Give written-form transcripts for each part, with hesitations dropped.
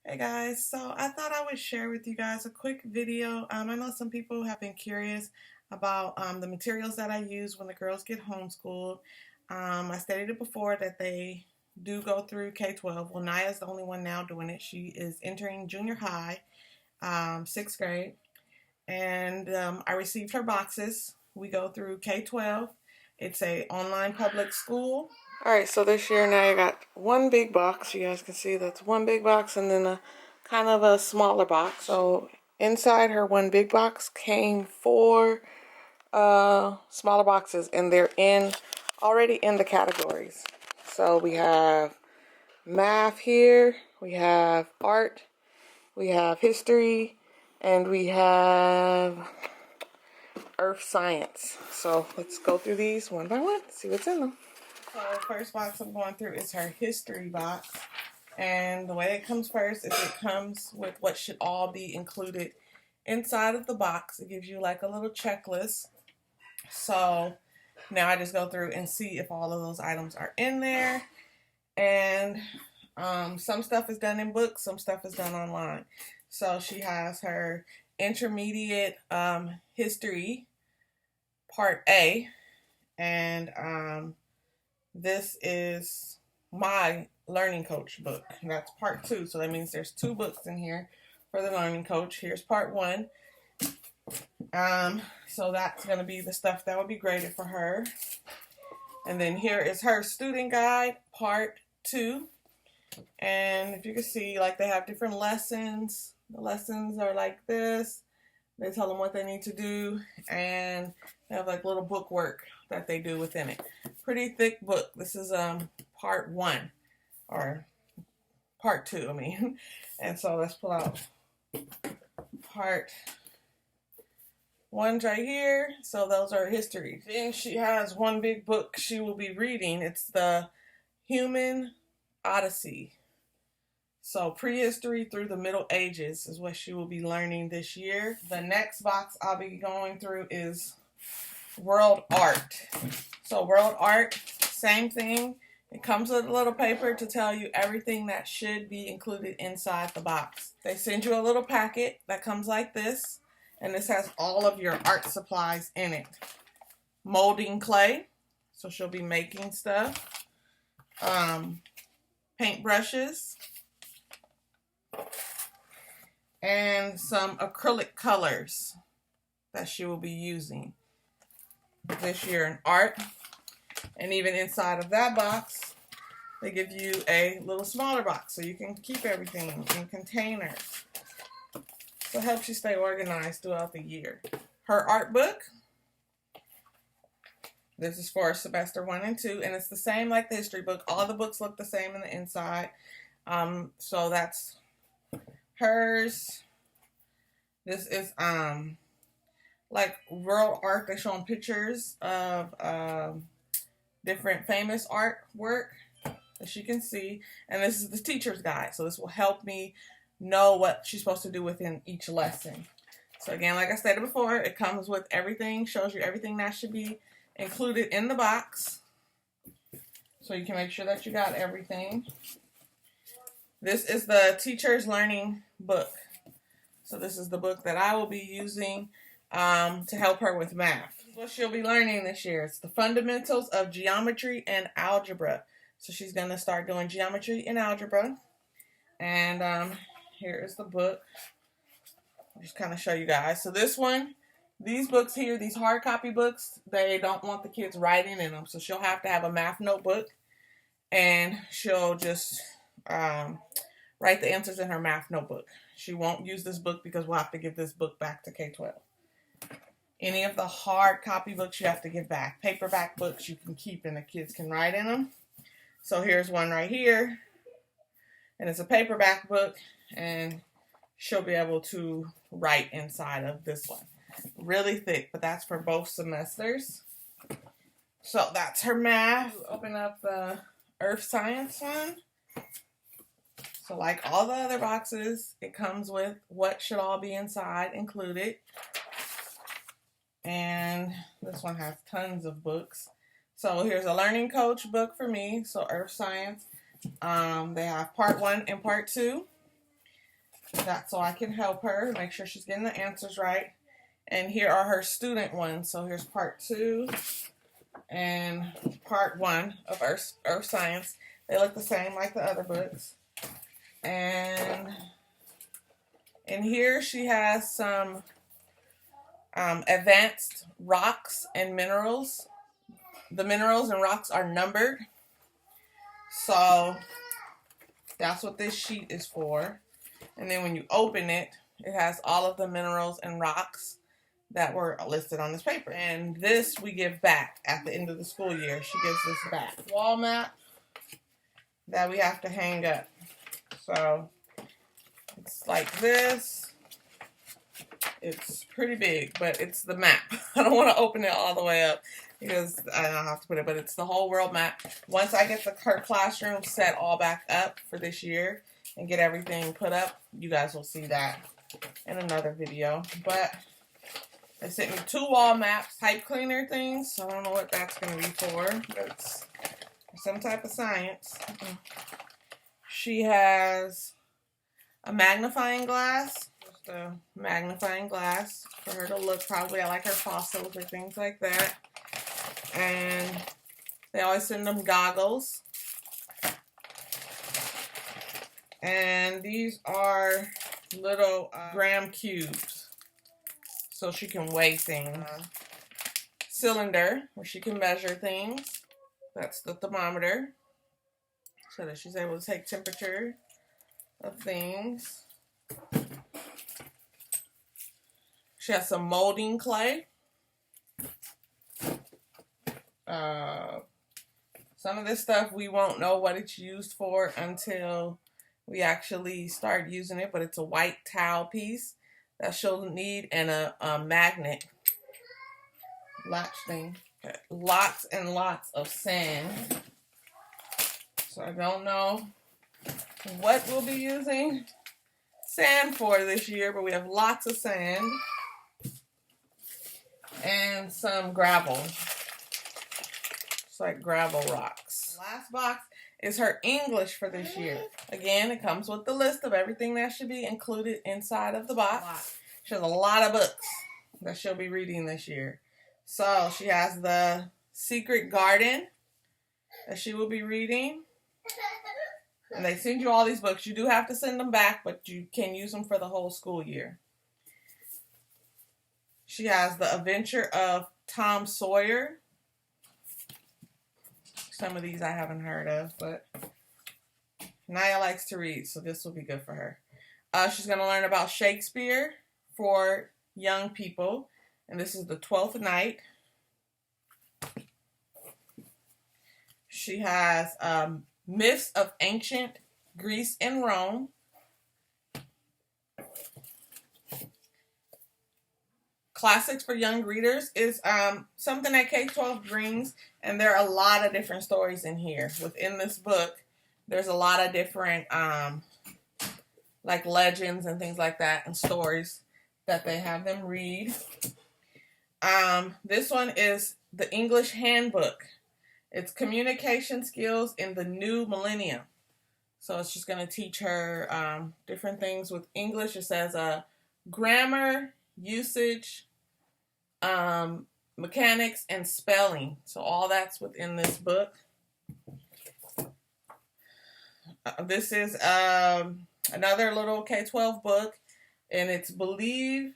Hey guys, so I thought I would share with you guys a quick video. I know some people have been curious about the materials that I use when the girls get homeschooled. I stated it before that they do go through K12. Well, Naya's the only one now doing it. She is entering junior high, 6th grade, and I received her boxes. We go through K12. It's a online public school. Alright, so this year now I got one big box. You guys can see that's one big box and then a kind of a smaller box. So inside her one big box came four smaller boxes, and they're already in the categories. So we have math here, we have art, we have history, and we have earth science. So let's go through these one by one, see what's in them. So the first box I'm going through is her history box. And the way it comes first is it comes with what should all be included inside of the box. It gives you like a little checklist. So now I just go through and see if all of those items are in there. And some stuff is done in books, some stuff is done online. So she has her intermediate history part A, and this is my learning coach book. That's part 2. So that means there's 2 books in here for the learning coach. Here's part 1. So that's going to be the stuff that would be graded for her. And then here is her student guide, part 2. And if you can see, like, they have different lessons. The lessons are like this. They tell them what they need to do, and they have like little book work that they do within it. Pretty thick book. This is part 1, or part 2, I mean. And so let's pull out part 1 right here. So those are history. Then she has one big book she will be reading. It's the Human Odyssey. So prehistory through the Middle Ages is what she will be learning this year. The next box I'll be going through is World Art. So World Art, same thing. It comes with a little paper to tell you everything that should be included inside the box. They send you a little packet that comes like this, and this has all of your art supplies in it. Molding clay, so she'll be making stuff. Paint brushes. And some acrylic colors that she will be using this year in art. And even inside of that box, they give you a little smaller box so you can keep everything in containers. So it helps you stay organized throughout the year. Her art book. This is for semester 1 and 2, and it's the same like the history book. All the books look the same in the inside. So that's hers. This is like world art. They show them pictures of different famous artwork that you can see, and this is the teacher's guide. So this will help me know what she's supposed to do within each lesson. So again, like I stated before, it comes with everything, shows you everything that should be included in the box, so you can make sure that you got everything. This is the teacher's learning book. So this is the book that I will be using to help her with math. This is what she'll be learning this year. It's the fundamentals of geometry and algebra. So she's going to start doing geometry and algebra. And here is the book. I'll just kind of show you guys. So this one, these books here, these hard copy books, they don't want the kids writing in them. So she'll have to have a math notebook, and she'll just write the answers in her math notebook. She won't use this book because we'll have to give this book back to K12. Any of the hard copy books you have to give back. Paperback books you can keep and the kids can write in them. So here's one right here. And it's a paperback book, and she'll be able to write inside of this one. Really thick, but that's for both semesters. So that's her math. Open up the earth science one. So like all the other boxes, it comes with what should all be inside included. And this one has tons of books. So here's a learning coach book for me. So earth science. They have part 1 and part 2. That's so I can help her, make sure she's getting the answers right. And here are her student ones. So here's part 2 and part 1 of Earth Science. They look the same like the other books. And in here she has some advanced rocks and minerals. The minerals and rocks are numbered. So that's what this sheet is for. And then when you open it, it has all of the minerals and rocks that were listed on this paper. And this we give back at the end of the school year. She gives this back. Wall map that we have to hang up. So it's like this. It's pretty big, but it's the map. I don't want to open it all the way up because I don't have to put it, but it's the whole world map. Once I get her classroom set all back up for this year and get everything put up, you guys will see that in another video. But they sent me 2 wall maps, pipe cleaner things. So I don't know what that's going to be for, but it's some type of science. She has a magnifying glass. Just a magnifying glass for her to look. Probably I like her fossils or things like that. And they always send them goggles. And these are little gram cubes, so she can weigh things. Cylinder, where she can measure things. That's the thermometer, so that she's able to take temperature of things. She has some molding clay. Some of this stuff we won't know what it's used for until we actually start using it, but it's a white towel piece that she'll need and a magnet latch thing. Okay. Lots and lots of sand. So I don't know what we'll be using sand for this year, but we have lots of sand and some gravel. It's like gravel rocks. The last box is her English for this year. Again, it comes with the list of everything that should be included inside of the box. She has a lot of books that she'll be reading this year. So she has the Secret Garden that she will be reading. And they send you all these books. You do have to send them back, but you can use them for the whole school year. She has The Adventure of Tom Sawyer. Some of these I haven't heard of, but Naya likes to read, so this will be good for her. She's going to learn about Shakespeare for young people, and this is the 12th night. She has Myths of Ancient Greece and Rome. Classics for young readers is something that K12 brings, and there are a lot of different stories in here. Within this book, there's a lot of different like legends and things like that and stories that they have them read. This one is the English Handbook. It's communication skills in the new millennium. So it's just going to teach her different things with English. It says grammar, usage, mechanics, and spelling. So all that's within this book. This is another little K12 book, and it's Believing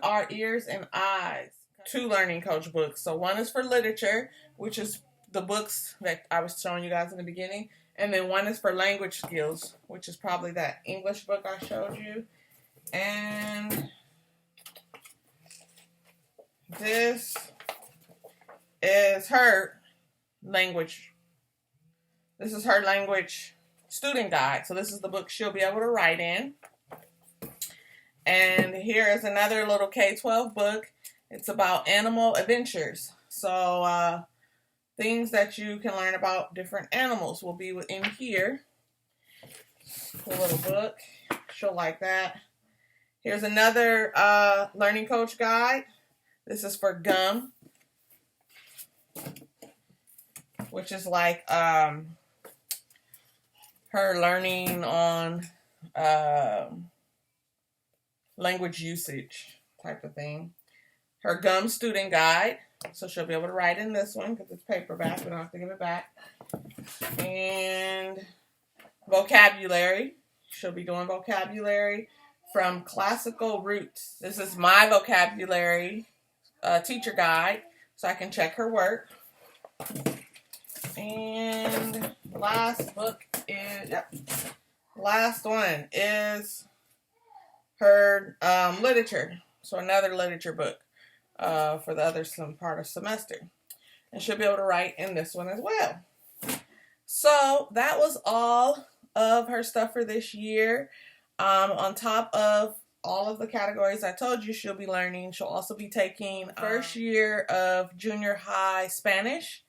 Our Ears and Eyes. 2 learning coach books. So one is for literature, which is the books that I was showing you guys in the beginning, and then one is for language skills, which is probably that English book I showed you. And this is her language. This is her language student guide. So this is the book she'll be able to write in. And here is another little K12 book. It's about animal adventures. So things that you can learn about different animals will be in here. Cool little book. She'll like that. Here's another learning coach guide. This is for gum, which is like her learning on language usage type of thing. Her gum student guide, so she'll be able to write in this one because it's paperback. We don't have to give it back. And vocabulary. She'll be doing vocabulary from classical roots. This is my vocabulary teacher guide, so I can check her work. And the last book is, last one is her literature. So another literature book for the other part of semester. And she'll be able to write in this one as well. So that was all of her stuff for this year. On top of all of the categories I told you she'll be learning, she'll also be taking first year of junior high Spanish.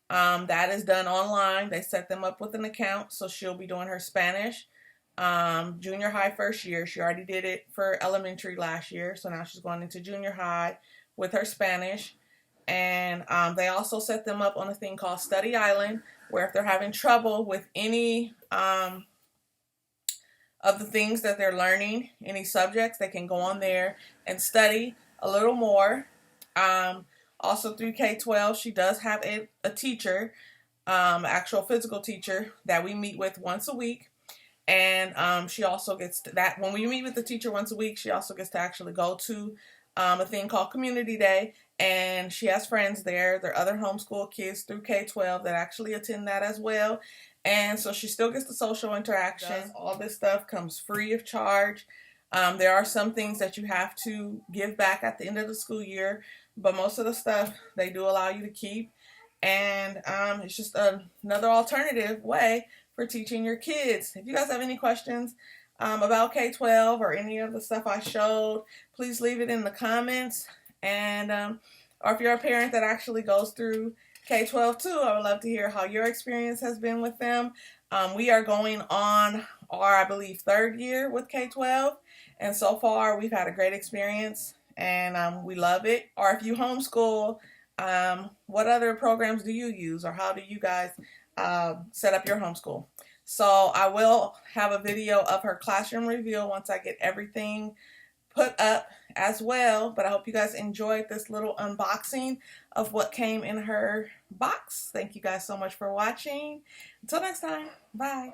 That is done online. They set them up with an account, so she'll be doing her Spanish. Junior high first year. She already did it for elementary last year, so now she's going into junior high with her Spanish. And they also set them up on a thing called Study Island, where if they're having trouble with any of the things that they're learning, any subjects, they can go on there and study a little more. Also through K12, she does have a teacher, actual physical teacher that we meet with once a week. And she also gets to that, when we meet with the teacher once a week, she also gets to actually go to a thing called Community Day. And she has friends there. There are other homeschool kids through K12 that actually attend that as well. And so she still gets the social interaction. All this stuff comes free of charge. There are some things that you have to give back at the end of the school year, but most of the stuff they do allow you to keep. And it's just another alternative way for teaching your kids. If you guys have any questions about K12 or any of the stuff I showed, please leave it in the comments. And or if you're a parent that actually goes through K12 too, I would love to hear how your experience has been with them. We are going on our, I believe, 3rd year with K12, and so far we've had a great experience, and we love it. Or if you homeschool, what other programs do you use, or how do you guys set up your homeschool? So I will have a video of her classroom reveal once I get everything put up as well. But I hope you guys enjoyed this little unboxing of what came in her box. Thank you guys so much for watching. Until next time, bye.